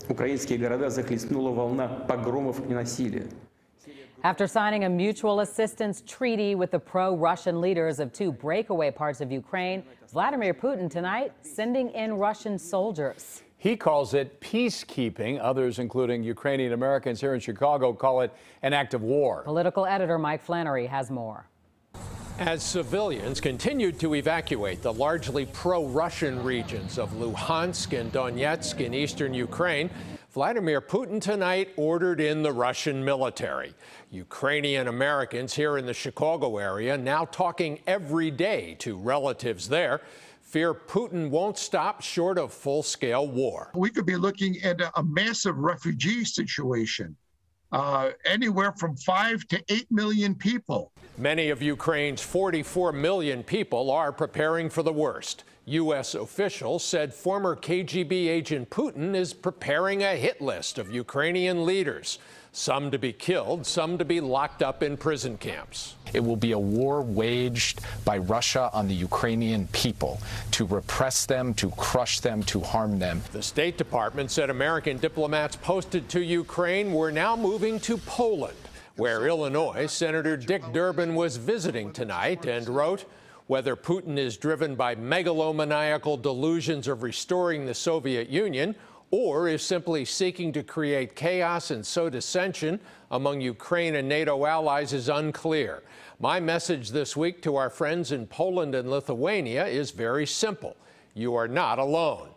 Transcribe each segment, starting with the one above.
Украинские города захлестнула волна погромов и насилия. After signing a mutual assistance treaty with the pro-Russian leaders of two breakaway parts of Ukraine, Vladimir Putin tonight sending in Russian soldiers. He calls it peacekeeping. Others, including Ukrainian Americans here in Chicago, call it an act of war. Political editor Mike Flannery has more. As civilians continued to evacuate the largely pro-Russian regions of Luhansk and Donetsk in eastern Ukraine, Vladimir Putin tonight ordered in the Russian military. Ukrainian Americans here in the Chicago area now talking every day to relatives there, fear Putin won't stop short of full-scale war. We could be looking at a massive refugee situation. Anywhere from 5 to 8 million people. Many of Ukraine's 44 million people are preparing for the worst. U.S. officials said former KGB agent Putin is preparing a hit list of Ukrainian leaders, some to be killed, some to be locked up in prison camps. It will be a war waged by Russia on the Ukrainian people to repress them, to crush them, to harm them. The State Department said American diplomats posted to Ukraine were now moving to Poland, where Illinois Senator Dick Durbin was visiting tonight, and wrote, whether Putin is driven by megalomaniacal delusions of restoring the Soviet Union or is simply seeking to create chaos and sow dissension among Ukraine and NATO allies is unclear. My message this week to our friends in Poland and Lithuania is very simple. You are not alone.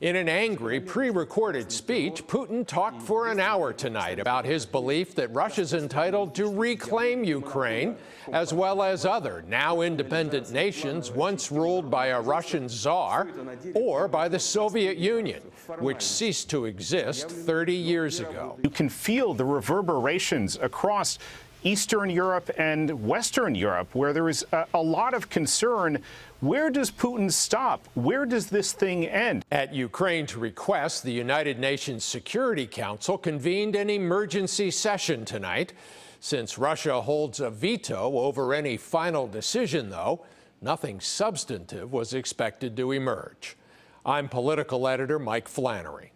In an angry, pre-recorded speech, Putin talked for an hour tonight about his belief that Russia's entitled to reclaim Ukraine, as well as other now independent nations once ruled by a Russian czar or by the Soviet Union, which ceased to exist 30 years ago. You can feel the reverberations across Eastern Europe and Western Europe, where there is a lot of concern. Where does Putin stop? Where does this thing end? At Ukraine's request, the United Nations Security Council convened an emergency session tonight. Since Russia holds a veto over any final decision, though, nothing substantive was expected to emerge. I'm political editor Mike Flannery.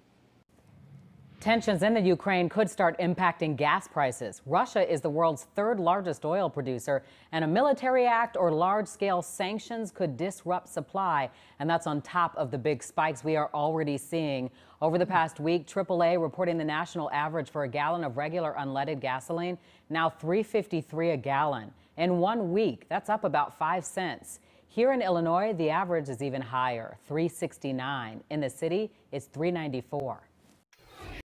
Tensions in the Ukraine could start impacting gas prices. Russia is the world's third largest oil producer, and a military act or large-scale sanctions could disrupt supply. And that's on top of the big spikes we are already seeing. Over the past week, AAA reporting the national average for a gallon of regular unleaded gasoline, now $3.53 a gallon. In 1 week, that's up about 5 cents. Here in Illinois, the average is even higher, $3.69. In the city, it's $3.94.